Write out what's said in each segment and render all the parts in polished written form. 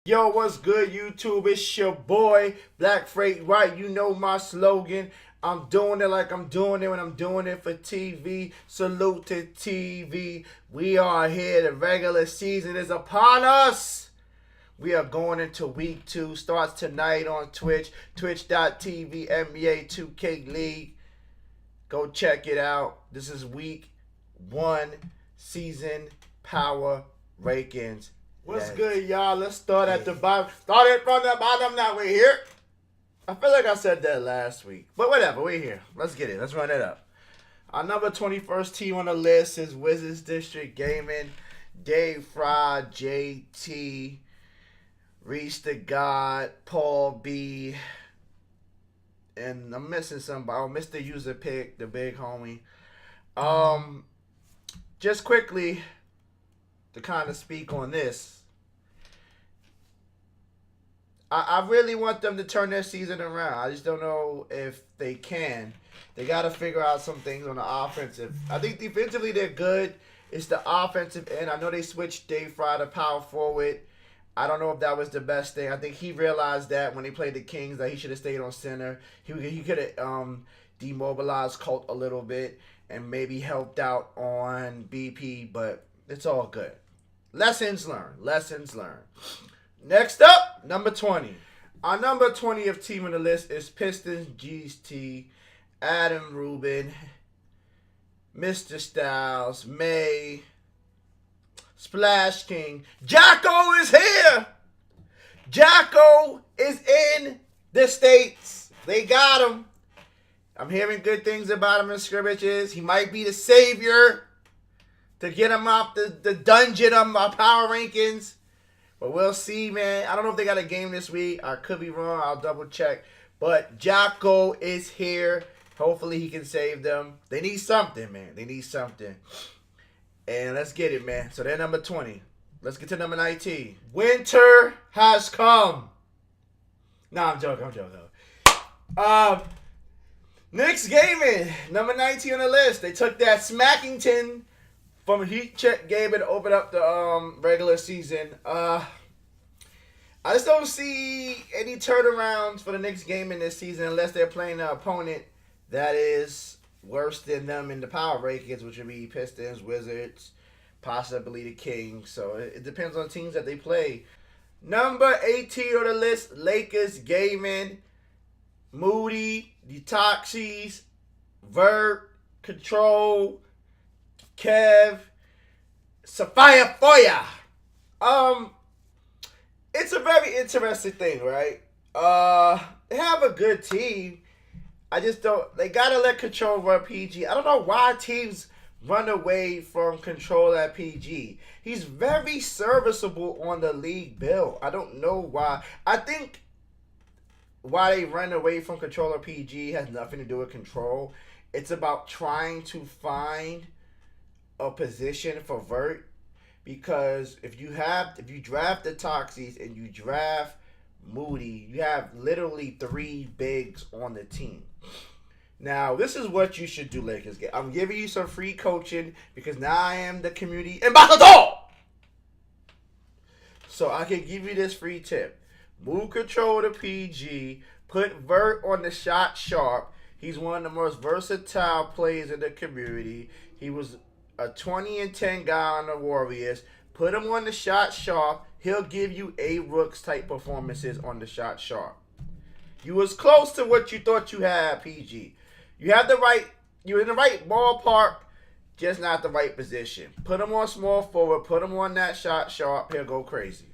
Yo, what's good, YouTube? It's your boy, Black Freight White. You know my slogan. I'm doing it like I'm doing it when I'm doing it for TV. Salute to TV. We are here. The regular season is upon us. We are going into week 2. Starts tonight on Twitch. Twitch.tv NBA 2K League. Go check it out. This is week 1 season power rankings. What's good, y'all? Let's start at the bottom. Start it from the bottom. Now we're here. I feel like I said that last week. But whatever, we're here. Let's get it. Let's run it up. Our number 21st team on the list is Wizards District Gaming. Dave Fry, JT, Reese the God, Paul B. And I'm missing somebody. Oh, Mr. User Pick, the big homie. Just quickly to kind of speak on this. I really want them to turn their season around. I just don't know if they can. They got to figure out some things on the offensive. I think defensively they're good. It's the offensive end. I know they switched Dave Fry to power forward. I don't know if that was the best thing. I think he realized that when he played the Kings that he should have stayed on center. He could have demobilized Colt a little bit and maybe helped out on BP, but it's all good. Lessons learned. Lessons learned. Next up, number 20. Our number 20th team on the list is Pistons GT, Adam Rubin, Mr. Styles, May, Splash King. Jocko is here. Jocko is in the States. They got him. I'm hearing good things about him in scrimmages. He might be the savior to get him off the dungeon of my power rankings. But we'll see, man. I don't know if they got a game this week. I could be wrong. I'll double check. But Jocko is here. Hopefully he can save them. They need something, man. They need something. And let's get it, man. So they're number 20. Let's get to number 19. Winter has come. Nah, I'm joking. Knicks Gaming, number 19 on the list. They took that Smackington from Heat Check game and opened up the regular season. I just don't see any turnarounds for the Knicks Gaming this season unless they're playing an opponent that is worse than them in the power rankings, which would be Pistons, Wizards, possibly the Kings. So it depends on teams that they play. Number 18 on the list, Lakers Gaming, Moody, Detoxies, Vert, Control, Kev, Sapphire Foya. It's a very interesting thing, right? They have a good team. I just don't. They gotta let Control run PG. I don't know why teams run away from Control at PG. He's very serviceable on the league bill. I don't know why. I think why they run away from Control at PG has nothing to do with Control. It's about trying to find a position for Vert, because if you draft the Toxies and you draft Moody, you have literally 3 bigs on the team. Now, this is what you should do, Lakers. I'm giving you some free coaching because now I am the community ambassador. So I can give you this free tip. Move Control to PG. Put Vert on the shot sharp. He's one of the most versatile players in the community. He was a 20-10 guy on the Warriors. Put him on the shot sharp. He'll give you A-Rooks type performances on the shot sharp. You was close to what you thought you had, PG. You're in the right ballpark, just not the right position. Put him on small forward. Put him on that shot sharp. He'll go crazy.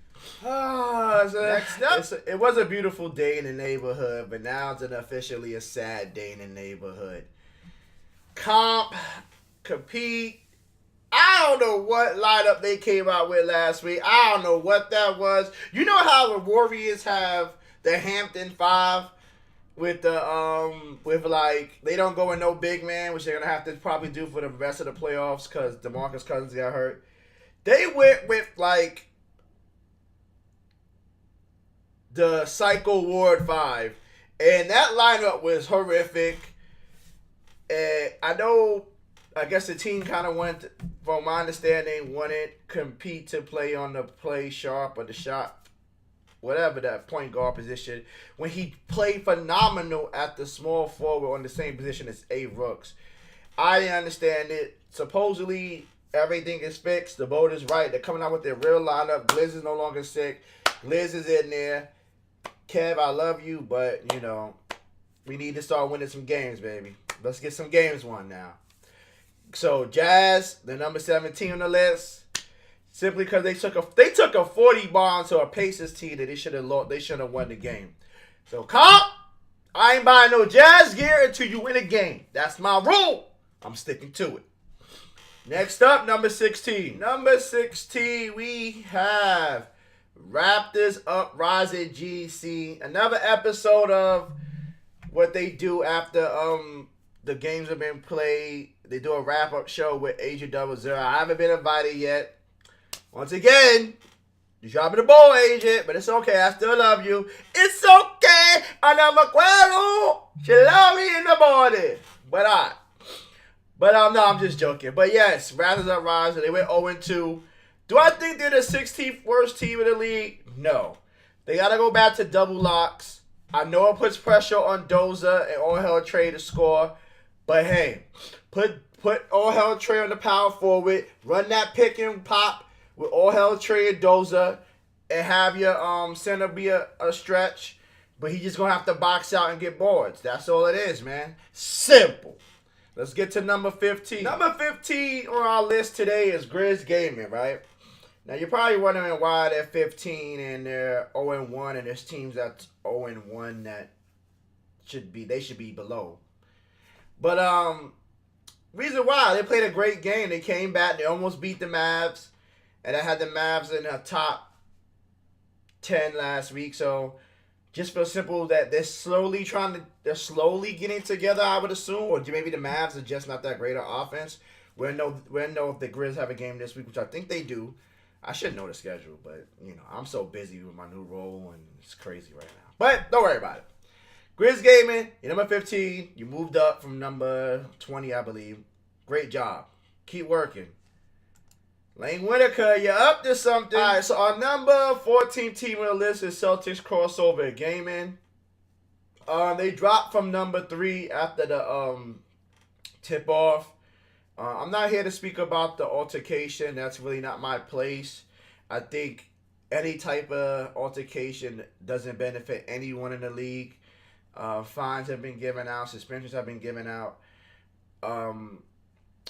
Next up, it was a beautiful day in the neighborhood, but now it's officially a sad day in the neighborhood. Compete. I don't know what lineup they came out with last week. I don't know what that was. You know how the Warriors have the Hampton 5 with they don't go with no big man, which they're gonna have to probably do for the rest of the playoffs because DeMarcus Cousins got hurt. They went with the Psycho Ward 5, and that lineup was horrific. And I guess the team kind of wanted, from my understanding, wanted Compete to play on the play sharp or the shot whatever that point guard position, when he played phenomenal at the small forward on the same position as A. Rooks. I didn't understand it. Supposedly, everything is fixed. The vote is right. They're coming out with their real lineup. Gliz is no longer sick. Gliz is in there. Kev, I love you, but, you know, we need to start winning some games, baby. Let's get some games won now. So, Jazz, the number 17 on the list, simply because they took a 40 bomb to a Pacers team that they should have won the game. So, Comp, I ain't buying no Jazz gear until you win a game. That's my rule. I'm sticking to it. Next up, number 16. Number 16, we have Raptors Uprising GC. Another episode of what they do after the games have been played. They do a wrap-up show with Agent 00. I haven't been invited yet. Once again, you're dropping the ball, Agent, but it's okay. I still love you. It's okay. I never quiero. She love me in the morning. No, I'm just joking. But yes, Raptors Uprising. They went 0-2. Do I think they're the 16th worst team in the league? No. They got to go back to double locks. I know it puts pressure on Doza and All Hell Trey to score. But hey, put All Hell Trey on the power forward. Run that pick and pop with All Hell Trey and Doza. And have your center be a stretch. But he's just going to have to box out and get boards. That's all it is, man. Simple. Let's get to number 15. Number 15 on our list today is Grizz Gaming, right? Now, you're probably wondering why they're 15 and they're 0-1, and there's teams that's 0-1 that should be below. But reason why, they played a great game. They came back, they almost beat the Mavs, and I had the Mavs in the top 10 last week. So just feel simple that they're slowly getting together, I would assume, or maybe the Mavs are just not that great on offense. We'll know if the Grizz have a game this week, which I think they do. I should know the schedule, but, you know, I'm so busy with my new role, and it's crazy right now. But don't worry about it. Grizz Gaming, you're number 15. You moved up from number 20, I believe. Great job. Keep working. Lane Whitaker, you're up to something. All right, so our number 14 team on the list is Celtics Crossover Gaming. They dropped from number 3 after the tip-off. I'm not here to speak about the altercation. That's really not my place. I think any type of altercation doesn't benefit anyone in the league. Fines have been given out. Suspensions have been given out.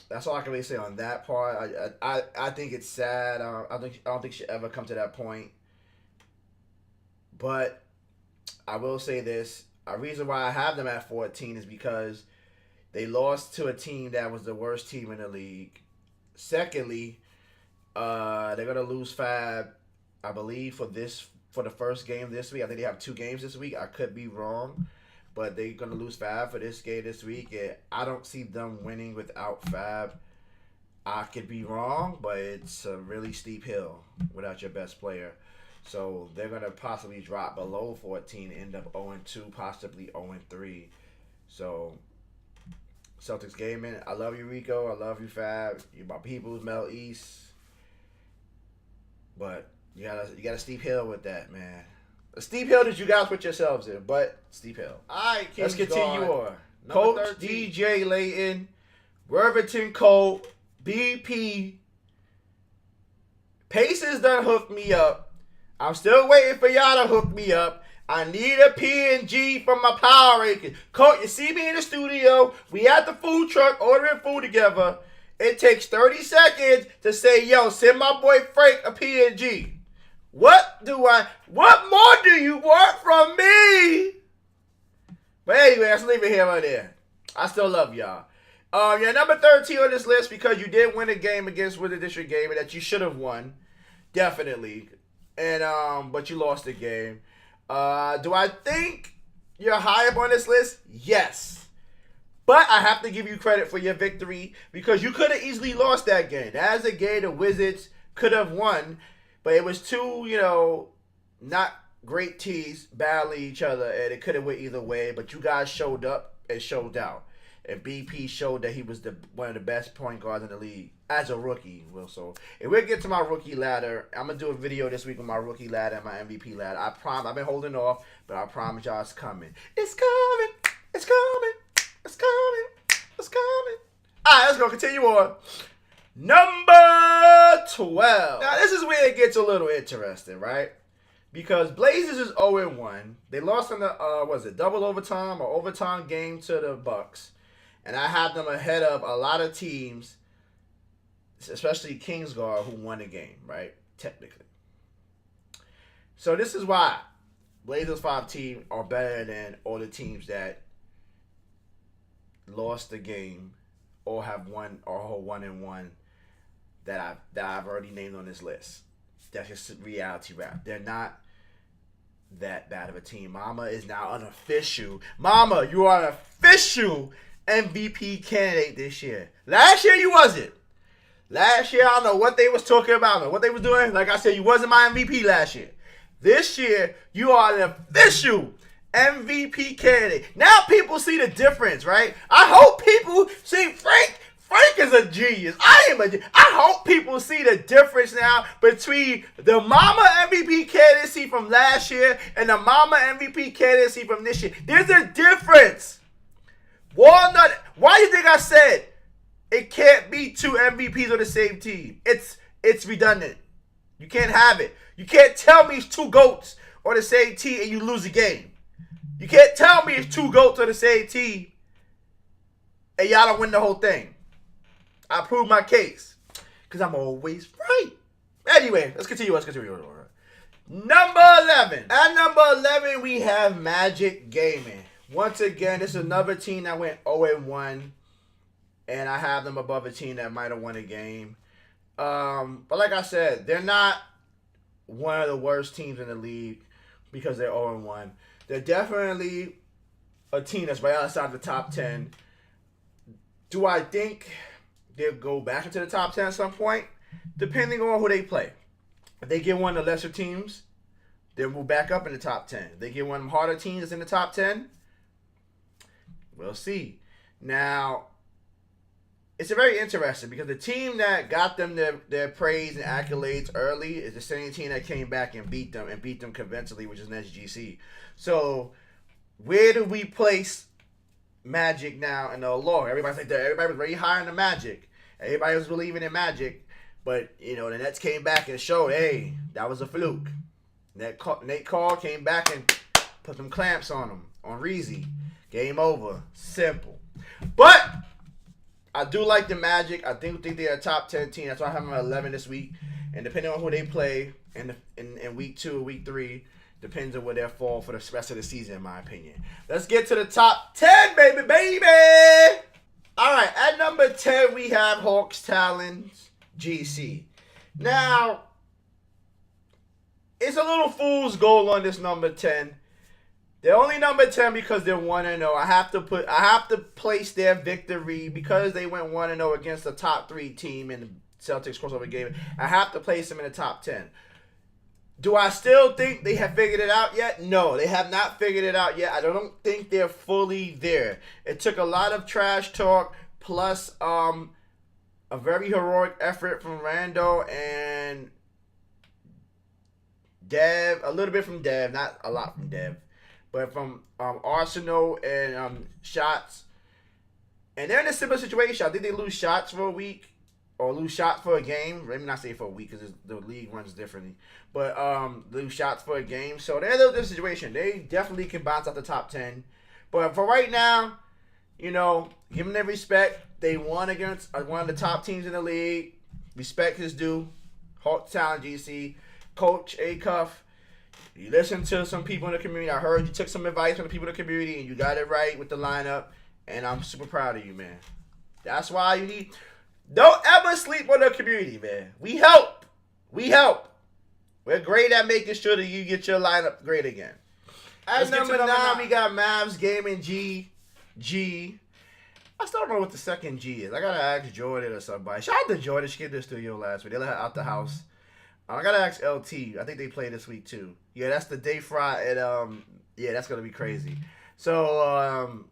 That's all I can really say on that part. I think it's sad. I don't think it should ever come to that point. But I will say this. A reason why I have them at 14 is because they lost to a team that was the worst team in the league. Secondly, they're going to lose Fab, I believe, for the first game this week. I think they have 2 games this week. I could be wrong. But they're going to lose Fab for this game this week. And I don't see them winning without Fab. I could be wrong, but it's a really steep hill without your best player. So they're going to possibly drop below 14, end up 0-2, possibly 0-3. So Celtics Gaming, I love you, Rico. I love you, Fab. You're my people's Mel East. But you got a steep hill with that, man. A steep hill that you guys put yourselves in, but steep hill. All right, let's continue on. Coach 13. DJ Layton, Worthington Colt, BP. Pacers done hooked me up. I'm still waiting for y'all to hook me up. I need a PNG from my Power Rankings. Coach, you see me in the studio. We at the food truck ordering food together. It takes 30 seconds to say, yo, send my boy Frank a PNG. What more do you want from me? But anyway, let's leave it here right there. I still love y'all. You're number 13 on this list because you did win a game against Wizard District Gaming that you should have won. Definitely. And but you lost the game. Do I think you're high up on this list? Yes. But I have to give you credit for your victory because you could have easily lost that game. That is a game the Wizards could have won. But it was two, not great teams battling each other, and it could have went either way. But you guys showed up and showed out. and BP showed that he was one of the best point guards in the league as a rookie. Well, so if we get to my rookie ladder, I'm gonna do a video this week with my rookie ladder and my MVP ladder. I promise. I've been holding off, but I promise y'all it's coming. It's coming. It's coming. It's coming. It's coming. All right, let's go. Continue on. Number 12. Now this is where it gets a little interesting, right? Because Blazers is 0-1. They lost in the double overtime or overtime game to the Bucks. And I have them ahead of a lot of teams, especially Kingsguard, who won the game, right? Technically. So this is why Blazers 5 team are better than all the teams that lost the game or have won or hold 1-1 that I've already named on this list. That's just reality rap. They're not that bad of a team. Mama is now an official. Mama, you are an official MVP candidate this year. Last year you wasn't. Last year I don't know what they was talking about or what they was doing. Like I said, you wasn't my MVP last year. This year you are an official MVP candidate. Now people see the difference, right? I hope people see Frank is a genius. I am a genius. I hope people see the difference now between the Mama MVP candidacy from last year and the Mama MVP candidacy from this year. There's a difference. Walnut, why do you think I said it can't be 2 MVPs on the same team? It's redundant. You can't have it. You can't tell me it's 2 GOATs on the same team and you lose a game. You can't tell me it's 2 GOATs on the same team and y'all don't win the whole thing. I proved my case because I'm always right. Anyway, let's continue. Number 11. At number 11, we have Magic Gaming. Once again, this is another team that went 0-1, and I have them above a team that might have won a game. But like I said, they're not one of the worst teams in the league because they're 0-1. They're definitely a team that's right outside the top 10. Do I think they'll go back into the top 10 at some point? Depending on who they play. If they get one of the lesser teams, they'll move back up in the top 10. If they get one of them harder teams that's in the top 10, we'll see. Now, it's a very interesting because the team that got them their praise and accolades early is the same team that came back and beat them convincingly, which is an SGC. So, where do we place Magic now in the allure? Everybody was very high on the Magic. Everybody was believing in Magic, but the Nets came back and showed, hey, that was a fluke. Nate Carr came back and put some clamps on him, on Reezy. Game over. Simple. But I do like the Magic. I do think they're a top 10 team. That's why I have them at 11 this week. And depending on who they play in week 2 or week 3, depends on where they'll fall for the rest of the season, in my opinion. Let's get to the top 10, baby. All right, at number 10, we have Hawks Talons GC. Now, it's a little fool's goal on this number 10. They're only number 10 because they're 1-0. I have to place their victory because they went 1-0 against the top 3 team in the Celtics crossover game. I have to place them in the top 10. Do I still think they have figured it out yet? No, they have not figured it out yet. I don't think they're fully there. It took a lot of trash talk plus a very heroic effort from Randall and Dev. A little bit from Dev, not a lot from Dev, but from Arsenal and Shots. And they're in a similar situation. I think they lose Shots for a week. Or lose shots for a game. Let me not say for a week because the league runs differently. But lose shots for a game. So they're in a different situation. They definitely can bounce out the top 10. But for right now, give them their respect. They won against one of the top teams in the league. Respect is due. Hawks Talent GC. Coach A-Cuff. You listened to some people in the community. I heard you took some advice from the people in the community and you got it right with the lineup. And I'm super proud of you, man. That's why you need... Don't ever sleep on the community, man. We help. We're great at making sure that you get your lineup great again. At number 9, we got Mavs Gaming G. I still don't know what the second G is. I gotta ask Jordan or somebody. Shout out to Jordan. She came to the studio last week. They let her out the house. I gotta ask LT. I think they play this week too. Yeah, that's the day Friday. And yeah, that's gonna be crazy. So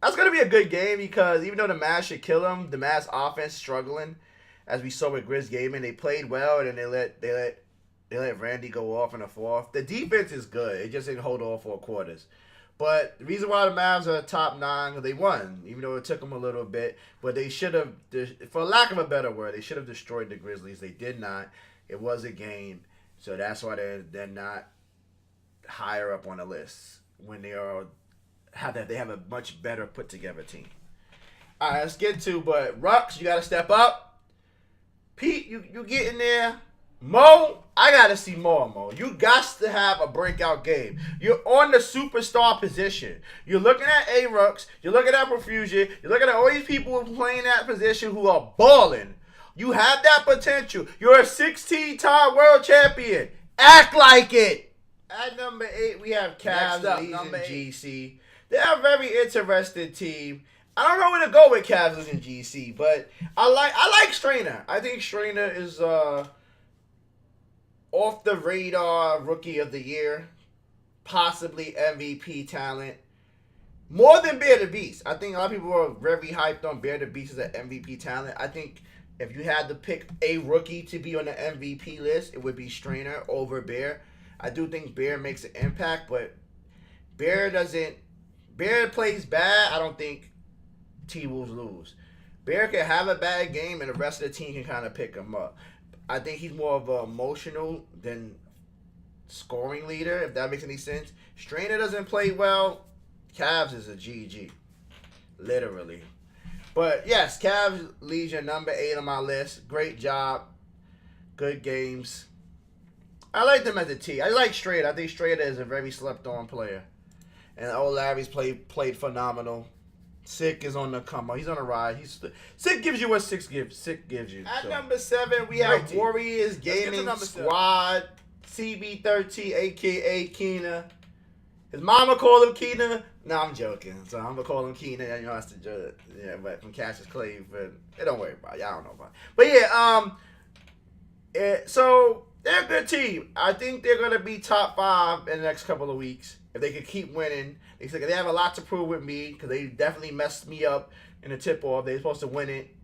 That's gonna be a good game because even though the Mavs should kill them, the Mavs offense struggling, as we saw with Grizz Gaming. They played well, and then they let Randy go off in the fourth. The defense is good. It just didn't hold all 4 quarters. But the reason why the Mavs are top 9, they won, even though it took them a little bit. But they should have, for lack of a better word, they should have destroyed the Grizzlies. They did not. It was a game, so that's why they're not higher up on the list when they have a much better put together team. All right, let's get to Rux. You got to step up. Pete, you get in there. Mo, I gotta see more, Mo. You got to have a breakout game. You're on the superstar position. You're looking at A-Rux. You're looking at Profusion. You're looking at all these people playing that position who are balling. You have that potential. You're a 16-time world champion. Act like it. At number 8, we have Cavs, Legion, GC. They're a very interesting team. I don't know where to go with Cavs, Legion, GC, but I like Strainer. I think Strainer is off the radar rookie of the year, possibly MVP talent. More than Bear the Beast. I think a lot of people are very hyped on Bear the Beast as an MVP talent. I think if you had to pick a rookie to be on the MVP list, it would be Strainer over Bear. I do think Bear makes an impact, but Bear plays bad. I don't think T-Wolves lose. Bear can have a bad game, and the rest of the team can kind of pick him up. I think he's more of an emotional than scoring leader, if that makes any sense. Strainer doesn't play well. Cavs is a GG. Literally. But, yes, Cavs Legion, number 8 on my list. Great job. Good games. I like them as a team. I like Strader. I think Strader is a very slept-on player. And old Larry's played phenomenal. Sick is on the come up. He's on a ride. Sick gives you what Sick gives you. At number 7, we have Warriors Gaming Squad. CB13, a.k.a. Keena. His mama called him Keena. No, I'm joking. So I'm going to call him Keena. You know, that's the joke. Yeah, but from Cassius Clay. But don't worry about it. Y'all don't know about it. But yeah, so they're a good team. I think they're going to be top 5 in the next couple of weeks. If they can keep winning. They have a lot to prove with me because they definitely messed me up in the tip-off. They're supposed to win it.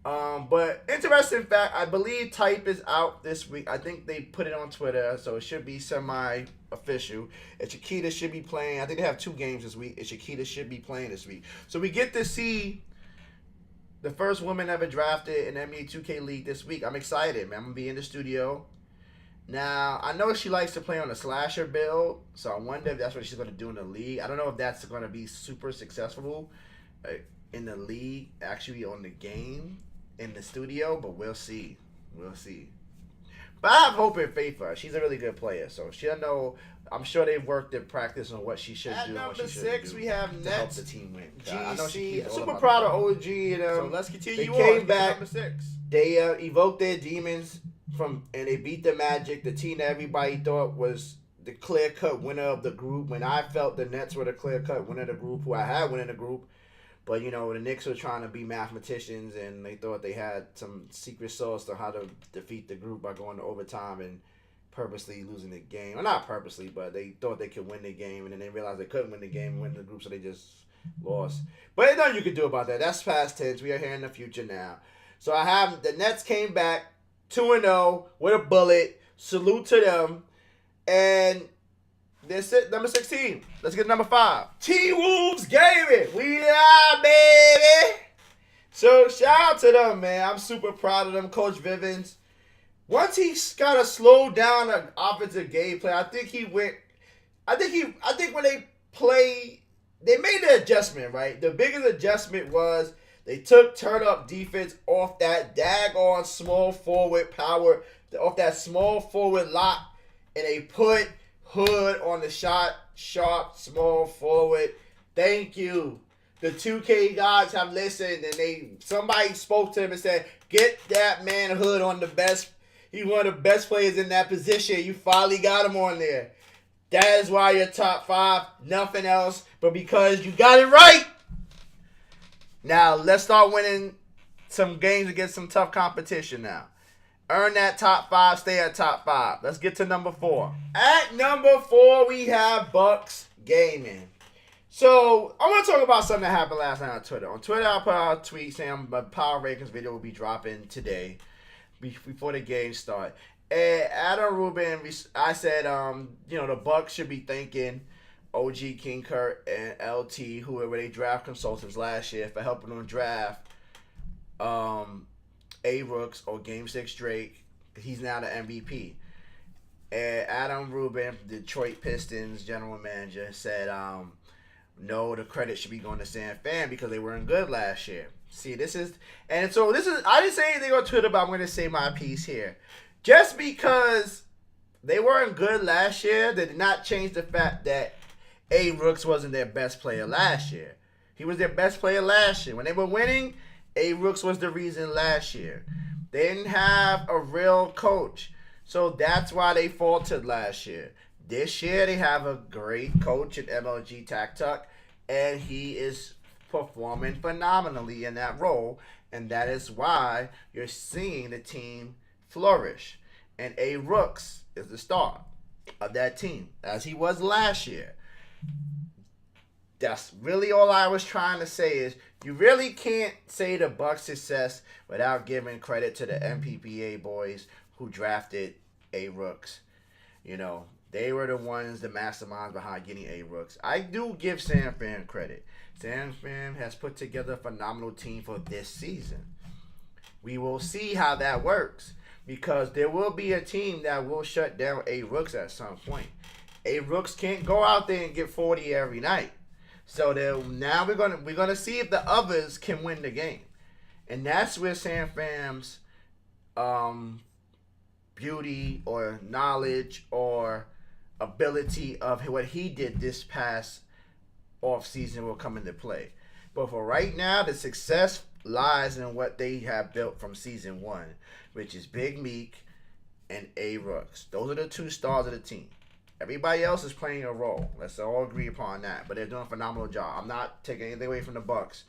But interesting fact, I believe Type is out this week. I think they put it on Twitter, so it should be semi-official. And Chiquita should be playing. I think they have 2 games this week. And Chiquita should be playing this week. So we get to see the first woman ever drafted in the NBA 2K League this week. I'm excited, man. I'm going to be in the studio. Now, I know she likes to play on a slasher build, so I wonder if that's what she's going to do in the league. I don't know if that's going to be super successful in the league, actually on the game, in the studio, but we'll see. We'll see. But I have hope and faith for her. She's a really good player, so she'll know. I'm sure they've worked in practice on what she should do. At number 6, we have Nets. Help the team win. GC. Super proud of OG. So let's continue on. They came back. Number 6. They evoked their demons. And they beat the Magic, the team that everybody thought was the clear-cut winner of the group. When I felt the Nets were the clear-cut winner of the group, who I had winning the group. But, you know, the Knicks were trying to be mathematicians, and they thought they had some secret sauce to how to defeat the group by going to overtime and purposely losing the game. Well, not purposely, but they thought they could win the game, and then they realized they couldn't win the game and win the group, so they just lost. But there's nothing you can do about that. That's past tense. We are here in the future now. So I have the Nets came back 2-0 with a bullet. Salute to them. And that's it. Number 16. Let's get number 5. T-Wolves Gaming. We live, baby. So shout out to them, man. I'm super proud of them. Coach Vivens. Once he got to slow down the offensive gameplay, I think when they play, they made the adjustment, right? The biggest adjustment was they took turn-up defense off that daggone small forward power, off that small forward lock, and they put Hood on the shot, sharp, small forward. Thank you. The 2K guys have listened, and somebody spoke to him and said, get that man Hood on the best. He's one of the best players in that position. You finally got him on there. That is why you're top 5. Nothing else, but because you got it right. Now, let's start winning some games against some tough competition now. Earn that top 5, stay at top 5. Let's get to number 4. At number 4, we have Bucks Gaming. So I want to talk about something that happened last night on Twitter. On Twitter, I put out a tweet saying my power rankings video will be dropping today before the game start. And Adam Rubin, I said, the Bucks should be thanking OG King Kurt and LT, who were they draft consultants last year, for helping them draft A Rooks or Game 6 Drake. He's now the MVP. And Adam Rubin, Detroit Pistons general manager, said, no, the credit should be going to San Fran because they weren't good last year. See, I didn't say anything on Twitter, but I'm going to say my piece here. Just because they weren't good last year, that did not change the fact that A. Rooks wasn't their best player last year. He was their best player last year. When they were winning, A. Rooks was the reason last year. They didn't have a real coach. So that's why they faltered last year. This year, they have a great coach at MLG Tuck, and he is performing phenomenally in that role, and that is why you're seeing the team flourish. And A. Rooks is the star of that team, as he was last year. That's really all I was trying to say is you really can't say the Bucks' success without giving credit to the MPPA boys who drafted A. Rooks. They were the ones, the masterminds behind getting A. Rooks. I do give San Fran credit. San Fran has put together a phenomenal team for this season. We will see how that works because there will be a team that will shut down A. Rooks at some point. A. Rooks can't go out there and get 40 every night. So now we're gonna see if the others can win the game, and that's where San Fran's beauty or knowledge or ability of what he did this past off season will come into play. But for right now, the success lies in what they have built from season 1, which is Big Meek and A. Rooks. Those are the 2 stars of the team. Everybody else is playing a role. Let's all agree upon that. But they're doing a phenomenal job. I'm not taking anything away from the Bucks.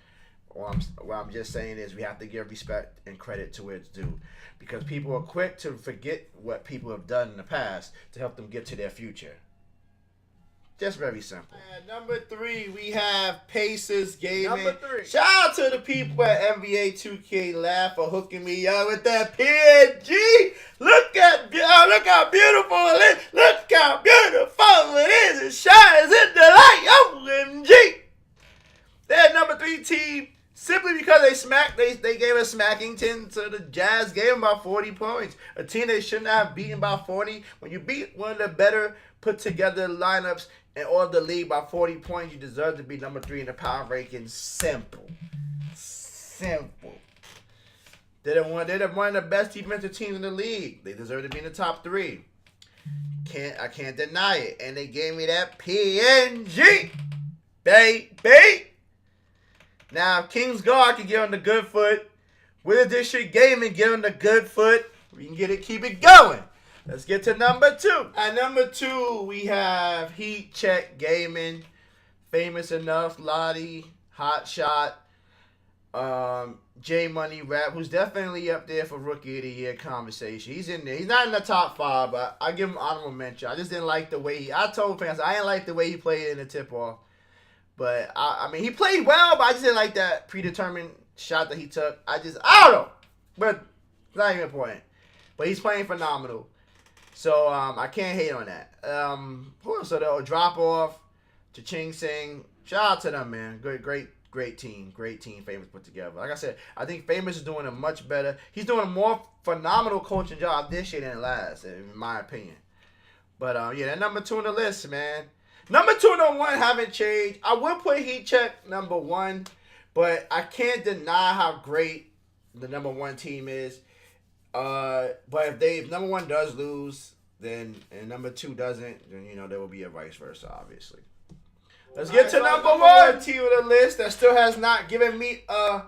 What I'm just saying is we have to give respect and credit to where it's due. Because people are quick to forget what people have done in the past to help them get to their future. Just very simple. Number 3, we have Pacers Gaming. Number 3. Shout out to the people at NBA 2K Lab for hooking me up with that PNG. Look how beautiful it is. Look how beautiful it is. It shines in the light. OMG. That number 3 team, simply because they gave a smacking 10 to the Jazz, gave them about 40 points. A team they should not have beaten by 40. When you beat one of the better put together lineups in all of the league by 40 points, you deserve to be number 3 in the power rankings. Simple. They're one of the best defensive teams in the league. They deserve to be in the top 3. I can't deny it. And they gave me that PNG, baby. Now, if Kings Guard can get on the good foot, Wizard District Gaming get on the good foot, we can keep it going. Let's get to number 2. At number 2, we have Heat Check Gaming, Famous Enough, Lottie, Hot Shot, J Money Rap, who's definitely up there for Rookie of the Year conversation. He's in there. He's not in the top 5, but I give him honorable mention. I just didn't like the way I told fans I didn't like the way he played in the tip-off. But, I mean, he played well, but I just didn't like that predetermined shot that he took. I don't know. But it's not even important. But he's playing phenomenal. So, I can't hate on that. Who else? So, Drop Off, Cha-Ching Sing. Shout out to them, man. Great team. Great team Famous put together. Like I said, I think Famous is doing a much better. He's doing a more phenomenal coaching job this year than last, in my opinion. But, that number 2 on the list, man. Number 2 and number 1 haven't changed. I will put Heat Check number 1, but I can't deny how great the number 1 team is. But if number 1 does lose, then and number 2 doesn't, then there will be a vice versa, obviously. Let's get to number 1 team on the list that still has not given me a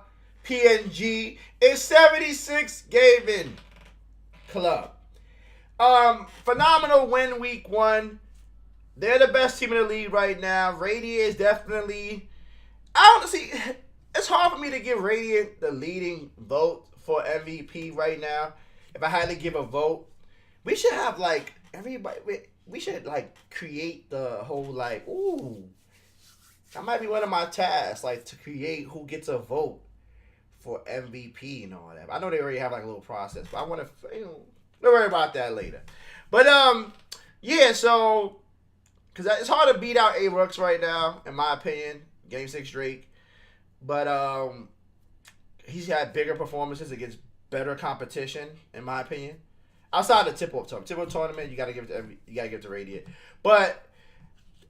PNG. It's 76 Gaming Club. Phenomenal win week 1. They're the best team in the league right now. Radiant is definitely... It's hard for me to give Radiant the leading vote for MVP right now. If I had to give a vote, we should have, everybody... We should, create the whole, That might be one of my tasks, like to create who gets a vote for MVP and all that. I know they already have like a little process, but I want to, don't worry about that later. But yeah. So, because it's hard to beat out A-Rooks right now, in my opinion. Game 6 Drake, but he's had bigger performances against better competition, in my opinion. Outside the tip-off tournament, you gotta give it to Radiant. But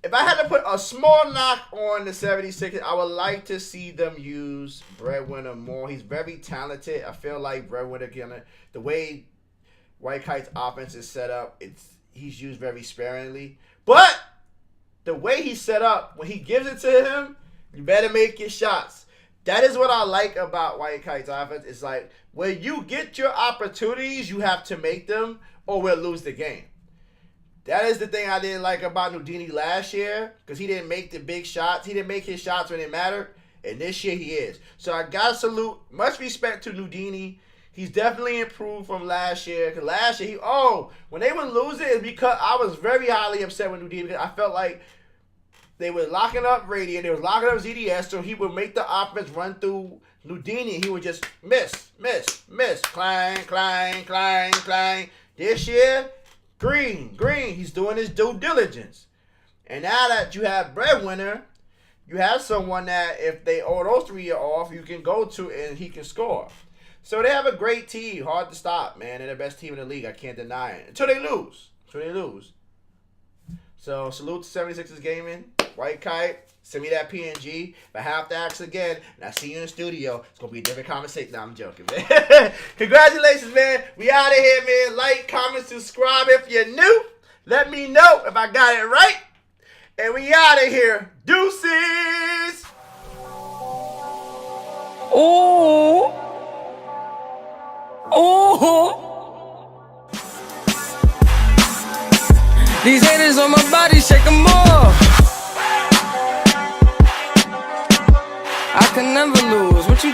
if I had to put a small knock on the 76ers, I would like to see them use Breadwinner more. He's very talented. I feel like Breadwinner the way White Kite's offense is set up, he's used very sparingly. But the way he's set up, when he gives it to him, you better make your shots. That is what I like about White Kite's offense. It's like, when you get your opportunities, you have to make them or we'll lose the game. That is the thing I didn't like about Nudini last year, because he didn't make the big shots. He didn't make his shots when it mattered. And this year he is. So I got to salute, much respect to Nudini. He's definitely improved from last year. Because last year, when they would lose it, it's because I was very highly upset with Nudini, because I felt like they were locking up Radiant. They were locking up ZDS, so he would make the offense run through Nudini. He would just miss. Clang. This year, green. He's doing his due diligence. And now that you have Breadwinner, you have someone that if those three are off, you can go to and he can score. So they have a great team. Hard to stop, man. They're the best team in the league. I can't deny it. Until they lose. So salute to 76ers Gaming. White Kite, send me that PNG. If I have to ask again, and I see you in the studio, it's going to be a different conversation. No, I'm joking, man. Congratulations, man. We out of here, man. Like, comment, subscribe if you're new. Let me know if I got it right. And we out of here. Deuces. Ooh. These haters on my body, shake them off. I can never lose. What you